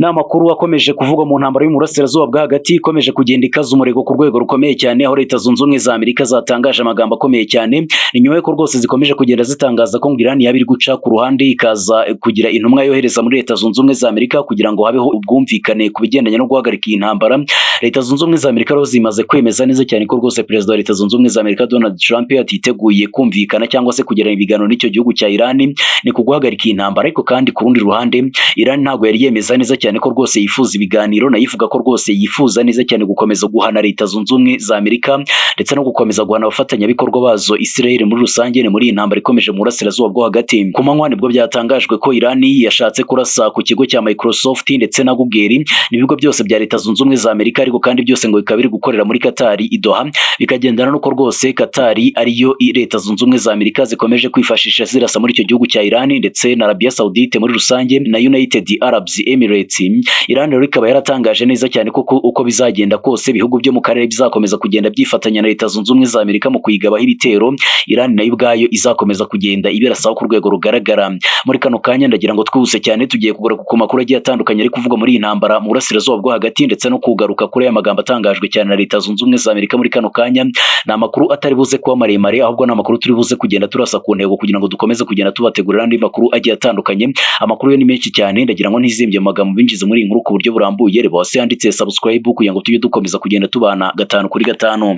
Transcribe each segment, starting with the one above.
N'amakuru akomeje kuvugwa mu ntambara y'umurasirazuba bwa hagati ikomeje kugenda ikaza umurego ku rwego rukomeye cyane, aho Leta Zunze Ubumwe za Amerika zatangaje amagambo akomeye cyane. Ni nyuma y'uko rwose zikomeje kugenda zitangaza ko Iran yaba iri guca ku ruhande ikaza kugira intumwa yohereza muri Leta Zunze Ubumwe za Amerika kugira ngo habeho ubwumvikane ku bigendanye no guhagarika iyi ntambara. Leta Zunze Ubumwe za Amerika rero zimaze kwemeza neza cyane ko rwose Perezida wa Leta Zunze Ubumwe za Amerika Donald Trump atiteguye kumvikana cyangwa se kugirana ibiganiro n'icyo gihugu cya Iran ni kuguhagarika iyi ntambara. Ariko kandi ku rundi ruhande Iran ntabwo yari yemeza neza cyane ko rwose yifuza ibiganiro, nayo ivuga ko rwose yifuza neza cyane gukomeza guhana Leta Zunze Ubumwe za Amerika ndetse no gukomeza guhana abafatanyabikorwa bazo Israel muri rusange muri iyi ntambara ikomeje mu burasirazuba bwo hagati. Ku manywa nibwo byatangajwe ko Iran yashatse kurasa ku kigo cya Microsoft ndetse na Google, n'ibigo byose bya Leta Zunze Ubumwe za Amerika, ariko kandi byose ngo bikaba biri gukorera muri Qatar i Doha. Bikagendana nuko rwose Qatar ariyo Leta Zunze Ubumwe za Amerika zikomeje kwifashisha zirasa muri icyo gihugu cya Iran ndetse na Arabia Saudite muri rusange na United Arab Emirates. Iran rero ikaba yaratangaje neza cyane ko uko bizagenda kose ibihugu byo mu karere bizakomeza kugenda byifatanya na Leta Zunze Ubumwe za Amerika mu kuyigabaho ibitero. Iran nayo ubwayo izakomeza kugenda iberasaho ku rwego rugaragara. Muri kano kanya ndagira ngo twihuse cyane tugiye kugaruka ku makuru agiye atandukanye ari kuvugwa muri iyi ntambara mu burasirazuba bwo hagati ndetse no kugaruka kuri aya magambo atangajwe cyane na Leta Zunze Ubumwe za Amerika muri kano kanya. Ni amakuru atari buze kuba maremare, ahubwo ni amakuru turi buze kugenda turasa ku ntego kugira ngo dukomeze kugenda tubategurira andi makuru agiye atandukanye. Amakuru yo ni menshi cyane, ndagira ngo ntizimbye mu magambo binjize muri iyi nkuru ku buryo burambuye. Reba hasi handitse subscribe kugira ngo tujye dukomeza kugenda tubana gatanu kuri gatanu.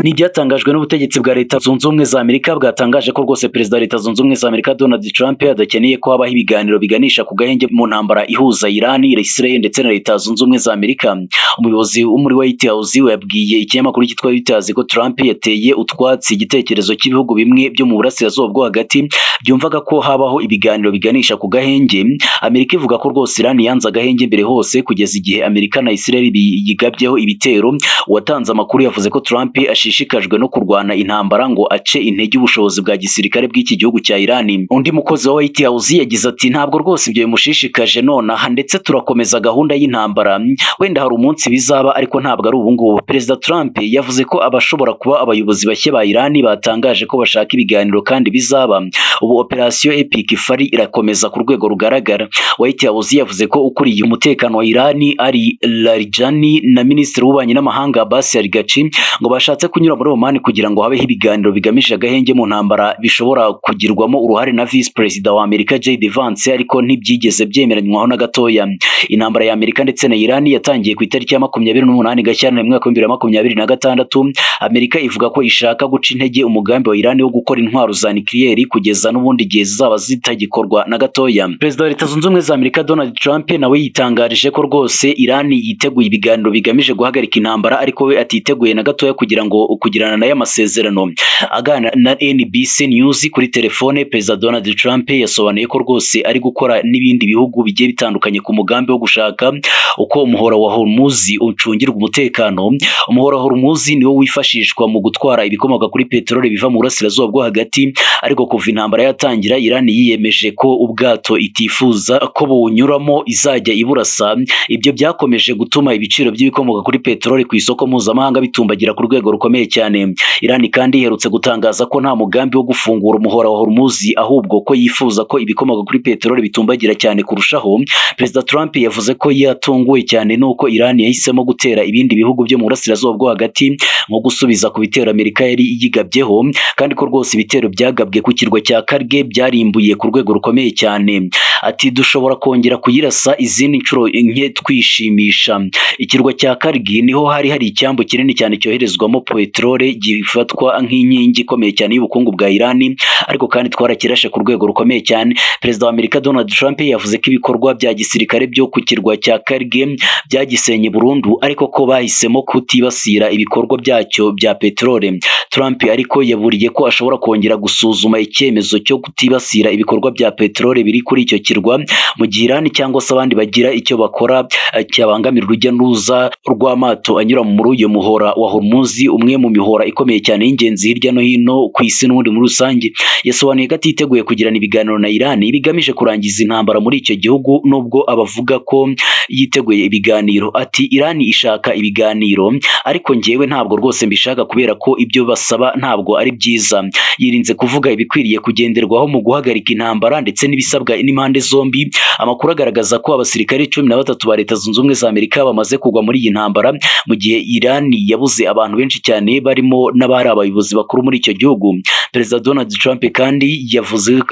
Ni byatangajwe n'ubutegetsi bwa Leta Zunze Ubumwe za Amerika, bwatangaje ko rwose Perezida wa Leta Zunze Ubumwe za Amerika Donald Trump adakeneye ko habaho ibiganiro biganisha ku gahenge mu ntambara ihuza Iran, Israel ndetse na Leta Zunze Ubumwe za Amerika. Umuyobozi wo muri White House yabwiye ikinyamakuru cyitwa Reuters ko Trump yateye utwatsi igitekerezo cy'ibihugu bimwe byo mu burasirazuba bwo hagati byumvaga ko habaho ibiganiro biganisha ku gahenge. Amerika ivuga ko rwose Iran yanze agahenge mbere hose kugeza igihe Amerika na Israel biyigabyeho ibitero. Uwatanze amakuru yavuze ko Trump ashishikajwe no kurwana intambara ngo ace intege ubushobozi bwa gisirikare bw'iki gihugu cya Iran. Undi mukozi wa White House yagize ati ntabwo rwose ibyo bimushishikaje nonaha, ndetse turakomeza gahunda y'intambara, wenda hari umunsi bizaba ariko ntabwo ari ubu ngubu. Perezida Trump yavuze ko abashobora kuba abayobozi bashya ba Iran batangaje ko bashaka ibiganiro kandi bizaba. Ubu operasiyo Epic Fari irakomeza ku rwego rugaragara. White House yavuze ko ukuriye umutekano wa Iran ari Larijani na Minisitiri w'Ububanyi n'Amahanga Abbas Araghchi ngo bashatse kunyura muri Oman kugira ngo habeho ibiganiro bigamije agahenge mu ntambara bishobora kugirwamo uruhare na Vice Perezida wa Amerika JD Vance, ariko ntibyigeze byemeranywaho na gatoya. Intambara ya Amerika ndetse na Iran yatangiye ku itariki ya 28 Gashyantare mu mwaka wa 2026. Amerika ivuga ko ishaka guca intege umugambi wa Iran wo gukora intwaro za nucleaire kugeza n'ubundi gihe zaba zitagikorwa na gatoya. Perezida wa Leta Zunze Ubumwe za Amerika Donald Trump nawe yitangarije ko rwose Iran yiteguye ibiganiro bigamije guhagarika intambara, ariko we atiteguye na gatoya kugira ngo kugirana nayo amasezerano. Agana na NBC News kuri telefone, Perezida Donald Trump yasobanuye ko rwose ari gukora n'ibindi bihugu bigiye bitandukanye ku mugambi wo gushaka uko umuhora wa Hormuz ucungirwa umutekano. Umuhora wa Hormuz niwo wifashishwa mu gutwara ibikomoka kuri peteroli biva mu burasirazuba bwo hagati, ariko kuva intambara yatangira Iran yiyemeje ko ubwato itifuza ko buwunyuramo izajya iburasa. Ibyo byakomeje gutuma ibiciro by'ibikomoka kuri peteroli ku isoko mpuzamahanga bitumbagira ku rwego rukomeye cyane. Iran kandi iherutse gutangaza ko nta mugambi wo gufungura umuhora wa Hormuz, ahubwo ko yifuza ko ibikomoka kuri peteroli bitumbagira cyane kurushaho. Perezida Trump yavuze ko yatunguwe cyane nuko Iran yahisemo gutera ibindi bihugu byo mu burasirazuba bwo hagati nko gusubiza ku bitero Amerika yari yigabyeho, kandi ko rwose ibitero byagabwe ku kirwa cya Karge byarimbuye ku rwego rukomeye cyane. Ati dushobora kongera kuyirasa izindi nshuro nke twishimisha. Ikirwa cya Karge niho hari icyambu kinini cyane cyoherezwamo peteroli gifatwa nk'inkingi ikomeye cyane y'ubukungu bwa Iran, ariko kandi twarakirashe ku rwego rukomeye cyane. Perezida wa Amerika Donald Trump yavuze ko ibikorwa bya gisirikare byo ku kirwa cya Karge byagisenye burundu, ariko ko bahisemo kutibasira ibikorwa byacyo bya peteroli. Trump ariko yaburiye ko ashobora kongera gusuzuma icyemezo cyo kutibasira ibikorwa bya peteroli biri kuri icyo kirwa mu gihe Iran cyangwa se abandi bagira icyo bakora cyabangamira urujya n'uruza rw'amato anyura muri uyu muhora wa Hormuz, umwe mu mihora ikomeye cyane y'ingenzi hirya no hino ku isi n'ubundi muri rusange. yasobanuye ko atiteguye kugirana ibiganiro na Iran bigamije kurangiza intambara muri icyo gihugu, nubwo abavuga ko yiteguye ibiganiro. Ati Iran ishaka ibiganiro ariko njyewe ntabwo rwose mbishaka kubera ko ibyo basaba ntabwo ari byiza. Yirinze kuvuga ibikwiriye kugenderwaho mu guhagarika intambara ndetse n'ibisabwa n'impande zombi. Amakuru agaragaza ko abasirikare 13 ba Leta Zunze Ubumwe za Amerika bamaze kugwa muri iyi ntambara, mu gihe Iran yabuze abantu benshi cyane barimo n'abari abayobozi bakuru muri icyo gihugu. Perezida Donald Trump kandi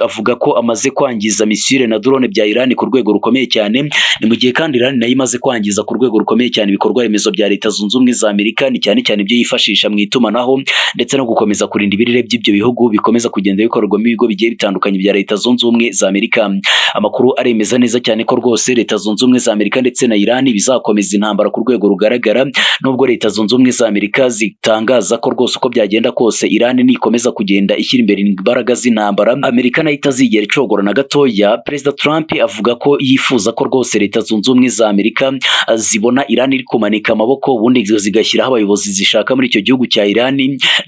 avuga ko amaze kwangiza misile na drone bya Iran ku rwego rukomeye cyane, ni mu gihe kandi Iran nayo imaze kwangiza ku rwego rukomeye cyane ibikorwa remezo bya Leta Zunze Ubumwe za Amerika, ni cyane cyane ibyo yifashisha mu itumanaho ndetse no gukomeza kurinda ibirere by'ibyo bihugu bikomeza kugenda bikorerwamo ibigo bigiye bitandukanye bya Leta Zunze Ubumwe za Amerika. Amakuru aremeza neza cyane ko rwose Leta Zunze Ubumwe za Amerika ndetse na Iran bizakomeza intambara ku rwego rugaragara, nubwo Leta Zunze Ubumwe za Amerika zitangaza ko rwose uko byagenda kose Iran nikomeza kugenda ishyira imbere imbaraga z'intambara, Amerika nayo itazigera icogora na gatoya. Perezida Trump avuga ko yifuza ko rwose Leta Zunze Ubumwe za Amerika zibona Iran iri kumanika amaboko, ubundi zigashyiraho abayobozi zishaka muri icyo gihugu cya Iran,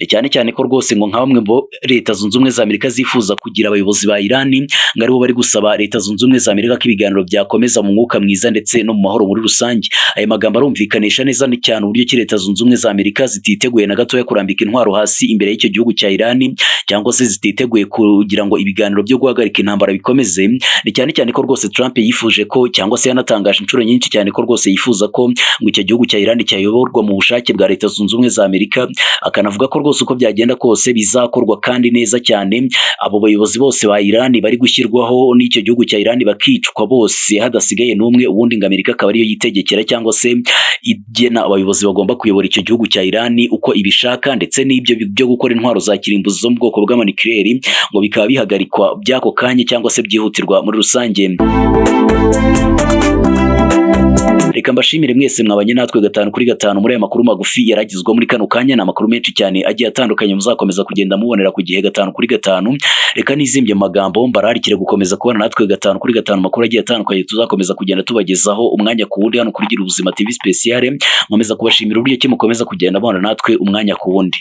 cyane cyane ko rwose ngo nka bamwe bo Leta Zunze Ubumwe za Amerika zifuza kugira abayobozi ba Iran, ngo aribo bari gusaba Leta Zunze Ubumwe za Amerika ko ibiganiro byakomeza mu mwuka mwiza ndetse no mu mahoro muri rusange. Aya magambo arumvikanisha neza cyane uburyo ki Leta Zunze Ubumwe za Amerika zititeguye na gatoya kurambika intwaro hasi imbere y'icyo gihugu cya Iran, cyangwa se zititeguye kugira ngo ibiganiro byo guhagarika intambara bikomeze. Ni cyane cyane ko rwose Trump yifuje ko, cyangwa se yanatangaje inshuro nyinshi cyane ko rwose yifuza ko ngo icyo gihugu cya Iran cyayoborwa mu bushake bwa Leta Zunze Ubumwe za Amerika, akanavuga ko rwose uko byagenda kose bizakorwa kandi neza cyane. Abo bayobozi bose ba Iran bari gushyirwaho n'icyo gihugu cya Iran bakicwa bose hadasigaye n'umwe, ubundi ngo Amerika akaba ariyo yitegekera cyangwa se igena abayobozi bagomba kuyobora icyo gihugu cya Iran uko ibishaka, ndetse n'ibyo byo gukora intwaro za kirimbuzi zo mu bwoko bw'amanucleaire ngo bikaba bihagarikwa by'ako kanya cyangwa se byihutirwa muri rusange. Reka mbashimire mwese mwabanye natwe 5 kuri 5 muri aya makuru magufi yaragizwe muri kano kanya. Ni amakuru menshi cyane agiye atandukanye muzakomeza kugenda mubonera ku gihe 5 kuri 5. Reka nizimbye amagambo mbararikire gukomeza kubona natwe 5 kuri 5 makuru agiye atandukanye tuzakomeza kugenda tubagezaho umwanya ku wundi hano kuri Gira Ubuzima TV Special. Nkomeza kubashimira uburyo ki mukomeza kugenda mubona natwe umwanya ku wundi.